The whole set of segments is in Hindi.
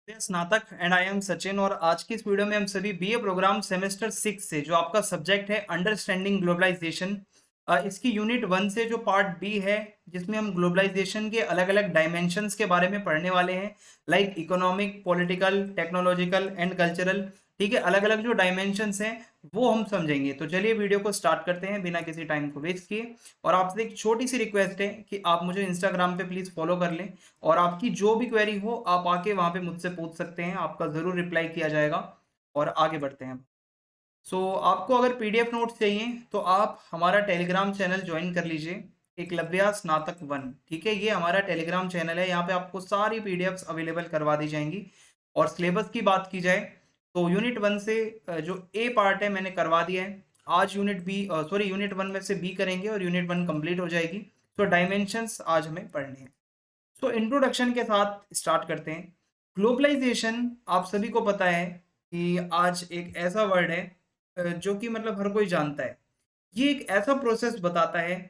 स्नातक एंड आई एम सचिन। और आज की इस वीडियो में हम सभी बीए प्रोग्राम सेमेस्टर 6 से जो आपका सब्जेक्ट है अंडरस्टैंडिंग ग्लोबलाइजेशन, इसकी यूनिट 1 से जो पार्ट बी है जिसमें हम ग्लोबलाइजेशन के अलग अलग डायमेंशंस के बारे में पढ़ने वाले हैं, like economic, political, technological and cultural. ठीक है, अलग अलग जो डायमेंशंस हैं वो हम समझेंगे। तो चलिए वीडियो को स्टार्ट करते हैं बिना किसी टाइम को वेस्ट किए। और आपसे एक छोटी सी रिक्वेस्ट है कि आप मुझे इंस्टाग्राम पे प्लीज़ फॉलो कर लें, और आपकी जो भी क्वेरी हो आप आके वहाँ पे मुझसे पूछ सकते हैं, आपका ज़रूर रिप्लाई किया जाएगा। और आगे बढ़ते हैं। आपको अगर पीडीएफ नोट्स चाहिए तो आप हमारा टेलीग्राम चैनल ज्वाइन कर लीजिए, एकलव्य स्नातक 1। ठीक है, ये हमारा टेलीग्राम चैनल है, यहाँ पे आपको सारी पीडीएफ्स अवेलेबल करवा दी जाएंगी। और सिलेबस की बात की जाए तो यूनिट 1 से जो ए पार्ट है मैंने करवा दिया है। आज यूनिट 1 में से बी करेंगे और यूनिट 1 कंप्लीट हो जाएगी। तो डायमेंशंस आज हमें पढ़ने हैं। इंट्रोडक्शन के साथ स्टार्ट करते हैं। ग्लोबलाइजेशन आप सभी को पता है कि आज एक ऐसा वर्ड है जो कि मतलब हर कोई जानता है। ये एक ऐसा प्रोसेस बताता है,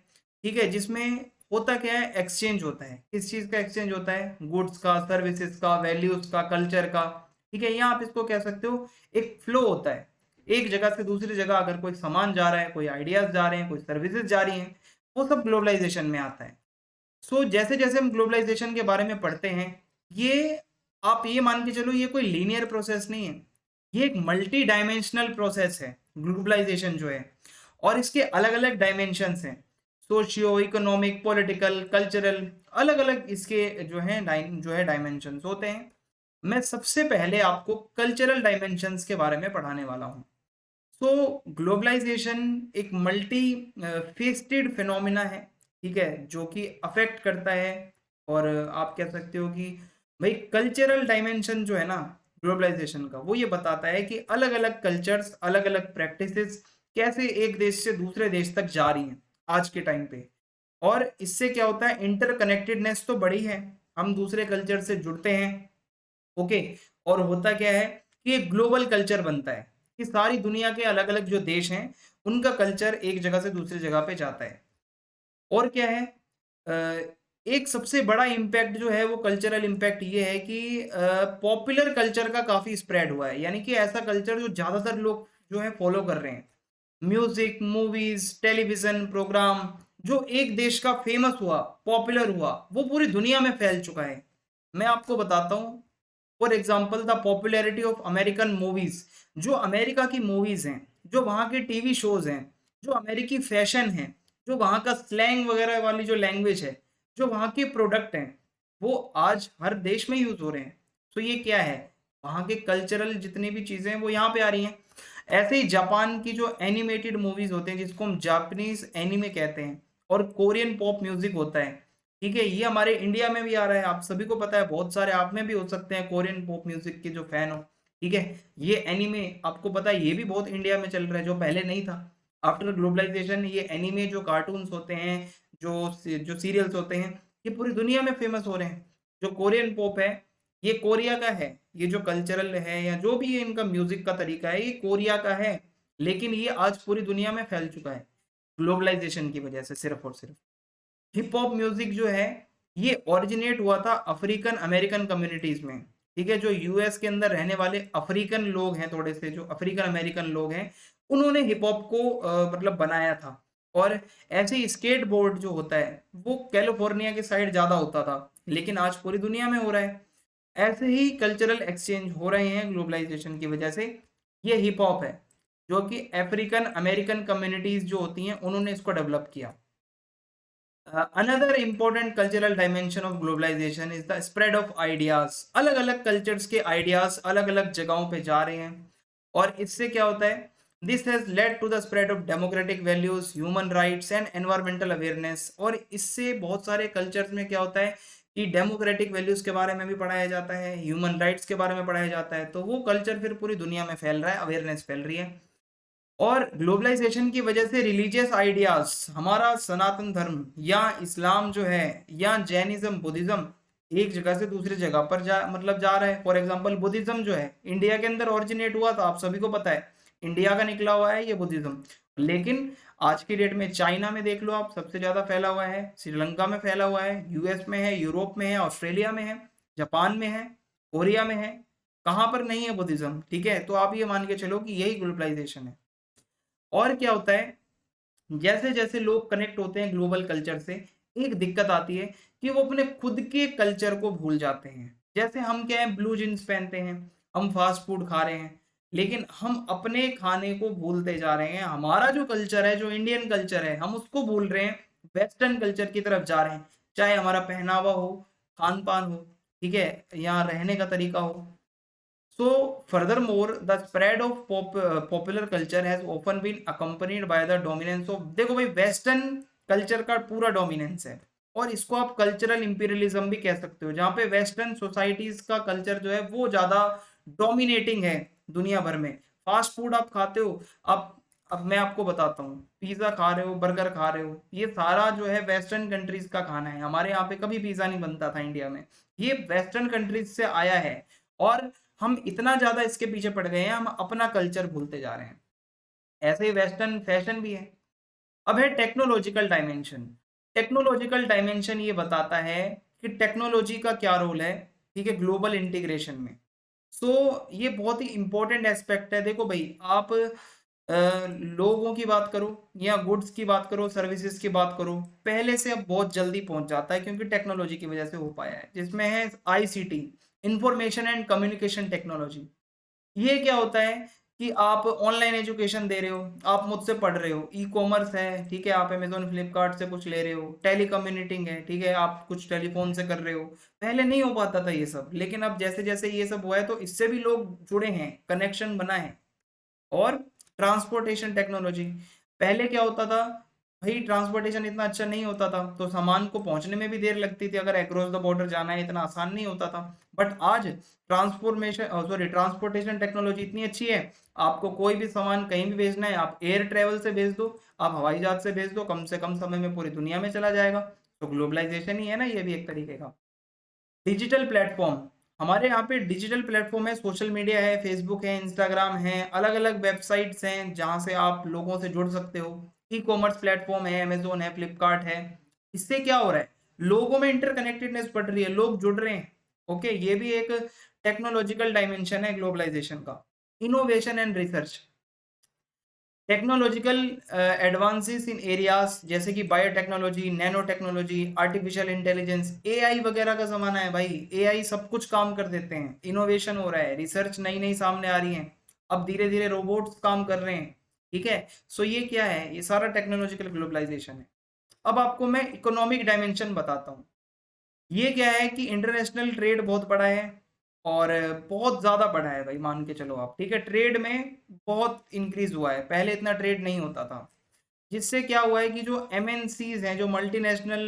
ठीक है, जिसमें होता क्या है, एक्सचेंज होता है। किस चीज़ का एक्सचेंज होता है? गुड्स का, सर्विसेज का, वैल्यूज का, कल्चर का। ठीक है, यहाँ आप इसको कह सकते हो एक फ्लो होता है। एक जगह से दूसरी जगह अगर कोई सामान जा रहा है, कोई आइडियाज जा रहे हैं, कोई सर्विसेज जा रही हैं, वो सब ग्लोबलाइजेशन में आता है। जैसे जैसे हम ग्लोबलाइजेशन के बारे में पढ़ते हैं, ये आप ये मान के चलो ये कोई लीनियर प्रोसेस नहीं है, ये एक मल्टी डायमेंशनल प्रोसेस है ग्लोबलाइजेशन जो है। और इसके अलग अलग डायमेंशंस हैं, सोशियो इकोनॉमिक, पॉलिटिकल, कल्चरल, अलग अलग इसके जो है डायमेंशंस होते हैं। मैं सबसे पहले आपको कल्चरल डायमेंशंस के बारे में पढ़ाने वाला हूँ। ग्लोबलाइजेशन एक मल्टी फेस्टेड फिनोमिना है, ठीक है, जो कि अफेक्ट करता है। और आप कह सकते हो कि भाई कल्चरल डायमेंशन जो है ना ग्लोबलाइजेशन का, वो ये बताता है कि अलग अलग कल्चर्स, अलग अलग प्रैक्टिसेस कैसे एक देश से दूसरे देश तक जा रही हैं आज के टाइम पे। और इससे क्या होता है, इंटरकनेक्टेडनेस तो बड़ी है, हम दूसरे कल्चर से जुड़ते हैं। ओके, और होता क्या है कि एक ग्लोबल कल्चर बनता है कि सारी दुनिया के अलग अलग जो देश हैं उनका कल्चर एक जगह से दूसरी जगह पे जाता है। और क्या है, एक सबसे बड़ा इम्पैक्ट जो है वो कल्चरल इम्पैक्ट ये है कि पॉपुलर कल्चर का काफ़ी स्प्रेड हुआ है, यानी कि ऐसा कल्चर जो ज़्यादातर लोग जो है फॉलो कर रहे हैं। म्यूजिक, मूवीज, टेलीविजन प्रोग्राम जो एक देश का फेमस हुआ, पॉपुलर हुआ, वो पूरी दुनिया में फैल चुका है। मैं आपको बताता हूँ, for example the popularity of American movies. जो अमेरिका की मूवीज हैं, जो वहाँ के टीवी शोज हैं, जो अमेरिकी फैशन है, जो वहाँ का स्लैंग वगैरह वाली जो लैंग्वेज है, जो वहाँ के प्रोडक्ट हैं, वो आज हर देश में यूज हो रहे हैं। तो ये क्या है, वहाँ के कल्चरल जितनी भी चीजें हैं वो यहाँ पे आ रही हैं। ऐसे ही जापान की जो एनिमेटेड मूवीज होते हैं जिसको हम जापानीज एनिमे कहते हैं, और कोरियन पॉप म्यूजिक होता है, ठीक है, ये हमारे इंडिया में भी आ रहा है। आप सभी को पता है, बहुत सारे आप में भी हो सकते हैं कोरियन पॉप म्यूजिक के जो फैन हो। ठीक है, ये एनीमे आपको पता है ये भी बहुत इंडिया में चल रहा है, जो पहले नहीं था। आफ्टर ग्लोबलाइजेशन ये एनीमे जो कार्टून्स होते हैं, जो सीरियल्स होते हैं, ये पूरी दुनिया में फेमस हो रहे हैं। जो कोरियन पॉप है, ये कोरिया का है। ये जो कल्चरल है या जो भी इनका म्यूजिक का तरीका है, ये कोरिया का है, लेकिन ये आज पूरी दुनिया में फैल चुका है ग्लोबलाइजेशन की वजह से, सिर्फ और सिर्फ। हिप हॉप म्यूजिक जो है ये ओरिजिनेट हुआ था अफ्रीकन अमेरिकन कम्युनिटीज में। ठीक है, जो यूएस के अंदर रहने वाले अफ्रीकन लोग हैं, थोड़े से जो अफ्रीकन अमेरिकन लोग हैं, उन्होंने हिप हॉप को मतलब बनाया था। और ऐसे ही स्केट बोर्ड जो होता है वो कैलिफोर्निया के साइड ज्यादा होता था, लेकिन आज पूरी दुनिया में हो रहा है। ऐसे ही कल्चरल एक्सचेंज हो रहे हैं ग्लोबलाइजेशन की वजह से। ये हिप हॉप है जो कि अफ्रीकन अमेरिकन कम्युनिटीज जो होती हैं उन्होंने इसको डेवलप किया। Another important cultural dimension of globalisation is the spread of ideas. अलग अलग कल्चर्स के आइडियाज अलग अलग जगहों पे जा रहे हैं, और इससे क्या होता है, this has led to the spread of democratic values, human rights and environmental awareness. और इससे बहुत सारे कल्चर्स में क्या होता है कि डेमोक्रेटिक वैल्यूज के बारे में भी पढ़ाया जाता है, ह्यूमन राइट्स के बारे में पढ़ाया जाता है। तो वो कल्चर फिर पूरी दुनिया में फैल रहा है, अवेयरनेस फैल रही है। और ग्लोबलाइजेशन की वजह से रिलीजियस आइडियाज, हमारा सनातन धर्म या इस्लाम जो है या जैनिज्म, बुद्धिज्म, एक जगह से दूसरी जगह पर जा रहा है। फॉर एग्जांपल बुद्धिज्म जो है इंडिया के अंदर ओरिजिनेट हुआ था, आप सभी को पता है, इंडिया का निकला हुआ है ये बुद्धिज्म। लेकिन आज की डेट में चाइना में देख लो आप, सबसे ज्यादा फैला हुआ है, श्रीलंका में फैला हुआ है, यूएस में है, यूरोप में है, ऑस्ट्रेलिया में है, जापान में है। कोरिया में है, कहाँ पर नहीं है बुद्धिज्म, ठीक है। तो आप ये मान के चलो कि यही ग्लोबलाइजेशन है। और क्या होता है, जैसे जैसे लोग कनेक्ट होते हैं ग्लोबल कल्चर से, एक दिक्कत आती है कि वो अपने खुद के कल्चर को भूल जाते हैं। जैसे हम क्या है, ब्लू जीन्स पहनते हैं, हम फास्ट फूड खा रहे हैं, लेकिन हम अपने खाने को भूलते जा रहे हैं। हमारा जो कल्चर है, जो इंडियन कल्चर है, हम उसको भूल रहे हैं, वेस्टर्न कल्चर की तरफ जा रहे हैं। चाहे हमारा पहनावा हो, खान पान हो, ठीक है, यहाँ रहने का तरीका हो। So, furthermore, the spread of popular culture has often been accompanied by the dominance of, देखो भाई, वेस्टर्न कल्चर का पूरा डोमिनेंस है, और इसको आप कल्चरल इंपीरियलिज्म भी कह सकते हो, जहाँ पे वेस्टर्न सोसाइटीज का कल्चर जो है वो ज्यादा डोमिनेटिंग है दुनिया भर में। फास्ट फूड आप खाते हो, अब मैं आपको बताता हूँ, पिज्जा खा रहे हो, बर्गर खा रहे हो, ये सारा जो है वेस्टर्न कंट्रीज का खाना है। हमारे यहाँ पे कभी पिज्जा नहीं बनता था इंडिया में, ये वेस्टर्न कंट्रीज से आया है। और हम इतना ज्यादा इसके पीछे पड़ गए हैं, हम अपना कल्चर भूलते जा रहे हैं। ऐसे ही वेस्टर्न फैशन भी है। अब है टेक्नोलॉजिकल डायमेंशन। टेक्नोलॉजिकल डायमेंशन ये बताता है कि टेक्नोलॉजी का क्या रोल है, ठीक है, ग्लोबल इंटीग्रेशन में। सो ये बहुत ही इंपॉर्टेंट एस्पेक्ट है। देखो भाई, आप लोगों की बात करो या गुड्स की बात करो, सर्विसेज की बात करो, पहले से अब बहुत जल्दी पहुंच जाता है, क्योंकि टेक्नोलॉजी की वजह से हो पाया है, जिसमें है ICT, information and communication technology. ये क्या होता है कि आप ऑनलाइन एजुकेशन दे रहे हो, आप मुझसे पढ़ रहे हो, ई कॉमर्स है, ठीक है, आप अमेजोन फ्लिपकार्ट से कुछ ले रहे हो, टेली कम्युनिटिंग है, ठीक है, आप कुछ टेलीफोन से कर रहे हो। पहले नहीं हो पाता था ये सब, लेकिन अब जैसे जैसे ये सब हुआ है, तो इससे भी लोग जुड़े हैं, कनेक्शन बना है। और ट्रांसपोर्टेशन टेक्नोलॉजी, पहले क्या होता था भाई, ट्रांसपोर्टेशन इतना अच्छा नहीं होता था, तो सामान को पहुंचने में भी देर लगती थी, अगर अक्रॉस द बॉर्डर जाना है इतना आसान नहीं होता था। बट आज ट्रांसपोर्टेशन टेक्नोलॉजी इतनी अच्छी है, आपको कोई भी सामान कहीं भी भेजना है, आप एयर ट्रेवल से भेज दो, आप हवाई जहाज से भेज दो, कम से कम समय में पूरी दुनिया में चला जाएगा। तो ग्लोबलाइजेशन ही है ना ये भी एक तरीके का। डिजिटल प्लेटफॉर्म, हमारे यहाँ पे डिजिटल प्लेटफॉर्म है, सोशल मीडिया है, फेसबुक है, इंस्टाग्राम है, अलग अलग वेबसाइट्स हैं जहाँ से आप लोगों से जुड़ सकते हो। ई कॉमर्स प्लेटफॉर्म है, अमेजोन है, फ्लिपकार्ट है। इससे क्या हो रहा है, लोगों में इंटरकनेक्टेडनेस बढ़ रही है, लोग जुड़ रहे हैं। ओके, ये भी एक टेक्नोलॉजिकल डायमेंशन है ग्लोबलाइजेशन का। Innovation and research, technological advances in areas जैसे कि biotechnology, nano technology, artificial intelligence, AI वगैरह का जमाना है भाई। एआई सब कुछ काम कर देते हैं, इनोवेशन हो रहा है, रिसर्च नई नई सामने आ रही है, अब धीरे धीरे रोबोट्स काम कर रहे हैं, ठीक है। सो ये क्या है, ये सारा टेक्नोलॉजिकल ग्लोबलाइजेशन है। अब आपको मैं इकोनॉमिक डायमेंशन बताता हूँ। ये क्या है कि इंटरनेशनल ट्रेड बहुत बड़ा है, और बहुत ज़्यादा बढ़ा है भाई, मान के चलो आप, ठीक है, ट्रेड में बहुत इंक्रीज हुआ है, पहले इतना ट्रेड नहीं होता था। जिससे क्या हुआ है कि जो एमएनसीज हैं, जो मल्टीनेशनल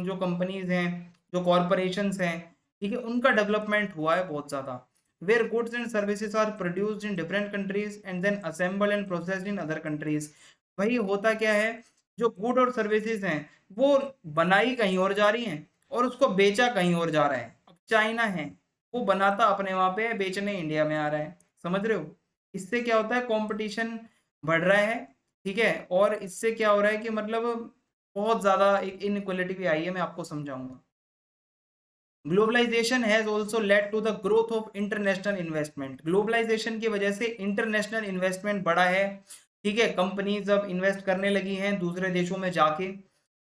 जो कंपनीज हैं, जो कॉरपोरेशंस हैं, ठीक है, उनका डेवलपमेंट हुआ है बहुत ज़्यादा। Where goods and services are produced in different countries and then assembled and processed in other countries. भाई होता क्या है, जो गुड और सर्विसेज हैं वो बनाई कहीं और जा रही हैं, और उसको बेचा कहीं और जा रहा है। अब चाइना है, वो बनाता अपने वहां पे है, बेचने इंडिया में आ रहा है, समझ रहे हो। इससे क्या होता है, कंपटीशन बढ़ रहा है, ठीक है। और इससे क्या हो रहा है कि मतलब बहुत ज्यादा एक इनइक्वालिटी भी आई है, मैं आपको समझाऊंगा। Globalisation has also led to the growth of international investment, globalisation की वजह से इंटरनेशनल इन्वेस्टमेंट बढ़ा है, ठीक है, कंपनीज अब इन्वेस्ट करने लगी हैं दूसरे देशों में जाके,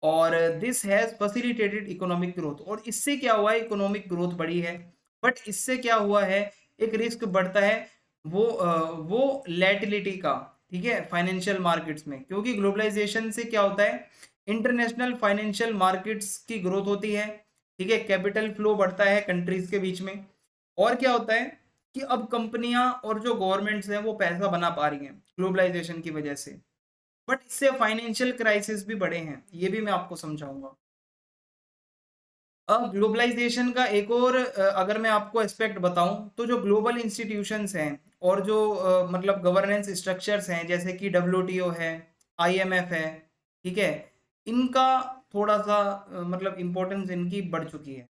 और this has facilitated economic growth, और इससे क्या हुआ है, इकोनॉमिक ग्रोथ बढ़ी है। बट इससे क्या हुआ है, एक रिस्क बढ़ता है, वो लैटिलिटी का, ठीक है, फाइनेंशियल मार्केट्स में, क्योंकि ग्लोबलाइजेशन से क्या होता है, इंटरनेशनल फाइनेंशियल मार्केट्स की ग्रोथ होती है, ठीक है, कैपिटल फ्लो बढ़ता है कंट्रीज के बीच में। और क्या होता है कि अब कंपनियां और जो गवर्नमेंट्स हैं वो पैसा बना पा रही हैं ग्लोबलाइजेशन की वजह से। बट इससे फाइनेंशियल क्राइसिस भी बढ़े हैं, ये भी मैं आपको समझाऊंगा। अब ग्लोबलाइजेशन का एक और अगर मैं आपको एस्पेक्ट बताऊं, तो जो ग्लोबल इंस्टीट्यूशंस हैं और जो मतलब गवर्नेंस स्ट्रक्चर्स हैं, जैसे कि डब्ल्यूटीओ है, आईएमएफ है, ठीक है, इनका थोड़ा सा मतलब इम्पोर्टेंस इनकी बढ़ चुकी है।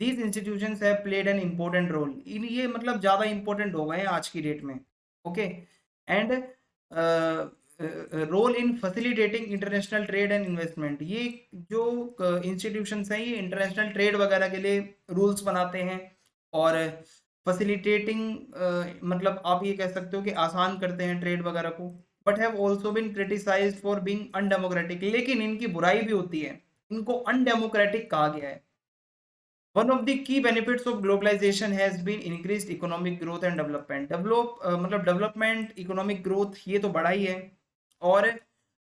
These institutions have played an important role, in ये मतलब ज़्यादा इंपॉर्टेंट हो गए हैं आज की डेट में। Okay, and role in facilitating international trade and investment, ये जो इंस्टीट्यूशंस हैं ये इंटरनेशनल ट्रेड वगैरह के लिए रूल्स बनाते हैं, और फैसिलिटेटिंग, मतलब आप ये कह सकते हो कि आसान करते हैं ट्रेड वगैरह को, but have also been criticised for being undemocratic. लेकिन इनकी बुराई भी होती है, इनको अनडेमोक्रेटिक कहा गया है। One of the key benefits of globalization has been increased economic growth and development. मतलब डेवलपमेंट, इकोनॉमिक ग्रोथ ये तो बढ़ा ही है। और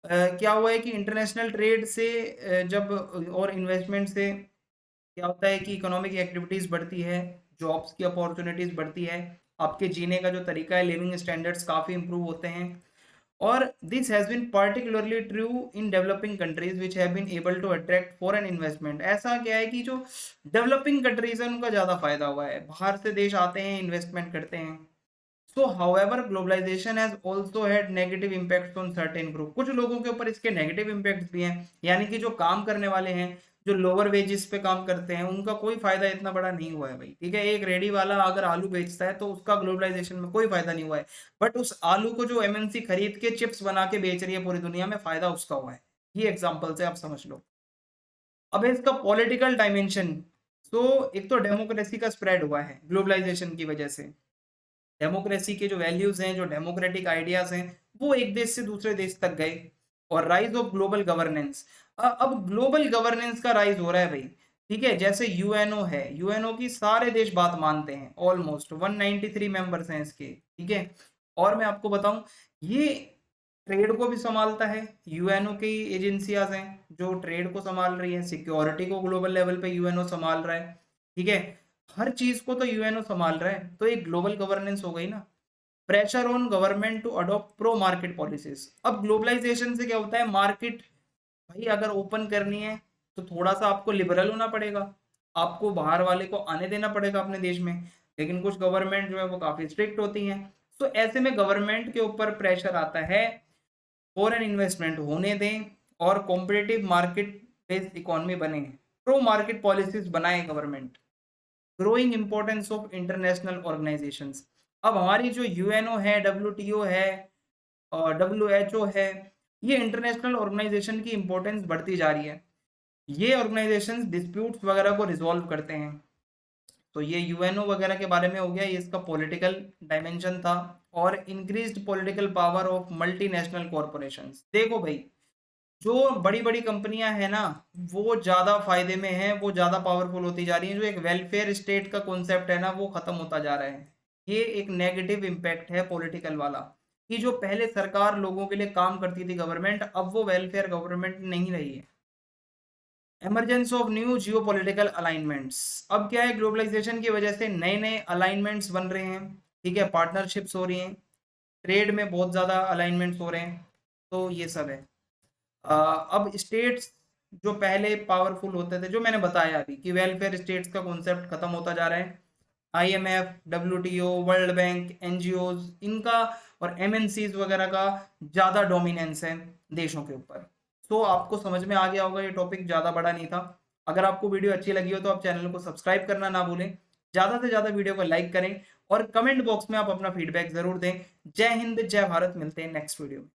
क्या हुआ है कि इंटरनेशनल ट्रेड से जब और इन्वेस्टमेंट से क्या होता है कि इकोनॉमिक एक्टिविटीज बढ़ती है, जॉब्स की अपॉर्चुनिटीज बढ़ती है, आपके जीने का जो तरीका है, लिविंग स्टैंडर्ड्स काफी इंप्रूव होते हैं। और this has been particularly true in developing countries which have been able to attract foreign investment. ऐसा क्या है कि जो डेवलपिंग कंट्रीज है उनका ज्यादा फायदा हुआ है, बाहर से देश आते हैं, इन्वेस्टमेंट करते हैं। So however globalisation has also had negative impacts on certain group. कुछ लोगों के ऊपर इसके नेगेटिव इम्पैक्ट्स भी हैं, यानी कि जो काम करने वाले हैं, जो लोअर वेजेस पे काम करते हैं, उनका कोई फायदा इतना बड़ा नहीं हुआ है भाई। ठीक है, एक रेडी वाला अगर आलू बेचता है तो उसका ग्लोबलाइजेशन में कोई फायदा नहीं हुआ है, बट उस आलू को जो एमएनसी खरीद के चिप्स बना के बेच रही है पूरी दुनिया में, फायदा उसका हुआ है। ये एग्जाम्पल से आप समझ लो। अब है इसका पॉलिटिकल डायमेंशन। तो एक तो डेमोक्रेसी का स्प्रेड हुआ है ग्लोबलाइजेशन की वजह से। डेमोक्रेसी के जो वैल्यूज हैं, जो डेमोक्रेटिक आइडियाज हैं, वो एक देश से दूसरे देश तक गए। और राइज ऑफ ग्लोबल गवर्नेंस, अब ग्लोबल गवर्नेंस का राइज हो रहा है भाई। ठीक है, जैसे यूएनओ है, यूएनओ की सारे देश बात मानते हैं, ऑलमोस्ट 193 मेंबर्स हैं इसके। ठीक है, और मैं आपको बताऊं, ये ट्रेड को भी संभालता है। यूएनओ की एजेंसियाज हैं जो ट्रेड को संभाल रही है, सिक्योरिटी को ग्लोबल लेवल पे यूएनओ संभाल रहा है। ठीक है, हर चीज को तो यूएनओ संभाल रहा है, तो एक ग्लोबल गवर्नेंस हो गई ना। Pressure on government to adopt pro market policies. अब ग्लोबलाइजेशन से क्या होता है, मार्केट भाई अगर ओपन करनी है तो थोड़ा सा आपको लिबरल होना पड़ेगा, आपको बाहर वाले को आने देना पड़ेगा अपने देश में। लेकिन कुछ गवर्नमेंट जो है वो काफी स्ट्रिक्ट होती हैं। तो ऐसे में गवर्नमेंट के ऊपर प्रेशर आता है, फॉरेन इन्वेस्टमेंट होने दें और कॉम्पिटिटिव मार्केट बेस्ड इकोनॉमी बने, प्रो मार्केट पॉलिसीज बनाए government. Growing importance of international organisations. अब हमारी जो यूएनओ है, डब्ल्यूटीओ है और डब्ल्यूएचओ है, ये इंटरनेशनल ऑर्गेनाइजेशन की इंपॉर्टेंस बढ़ती जा रही है। ये ऑर्गेनाइजेशंस डिस्प्यूट्स वगैरह को रिजॉल्व करते हैं। तो ये यूएनओ वगैरह के बारे में हो गया, ये इसका पॉलिटिकल डायमेंशन था। और increased political power of multinational corporations. देखो भाई, जो बड़ी बड़ी कंपनियां हैं ना, वो ज्यादा फायदे में हैं, वो ज्यादा पावरफुल होती जा रही हैं। जो एक वेलफेयर स्टेट का कॉन्सेप्ट है ना, वो खत्म होता जा रहा है। ये एक नेगेटिव इम्पैक्ट है पॉलिटिकल वाला, कि जो पहले सरकार लोगों के लिए काम करती थी गवर्नमेंट, अब वो वेलफेयर गवर्नमेंट नहीं रही है। Emergence of new geopolitical alignments. अब क्या है, ग्लोबलाइजेशन की वजह से नए नए अलाइनमेंट्स बन रहे हैं। ठीक है, पार्टनरशिप्स हो रही हैं, ट्रेड में बहुत ज़्यादा अलाइनमेंट्स हो रहे हैं। तो ये सब है। अब स्टेट्स जो पहले पावरफुल होते थे, जो मैंने बताया अभी कि वेलफेयर स्टेट्स का कॉन्सेप्ट खत्म होता जा रहा है। IMF, WTO, world bank, NGOs, इनका और एमएनसीज वगैरह का ज़्यादा डोमिनेंस है देशों के ऊपर। तो आपको समझ में आ गया होगा, ये टॉपिक ज़्यादा बड़ा नहीं था। अगर आपको वीडियो अच्छी लगी हो तो आप चैनल को सब्सक्राइब करना ना भूलें, ज़्यादा से ज़्यादा वीडियो को लाइक करें और कमेंट बॉक्स में आप अपना फीडबैक ज़रूर दें। जय हिंद, जय भारत। मिलते हैं नेक्स्ट वीडियो में।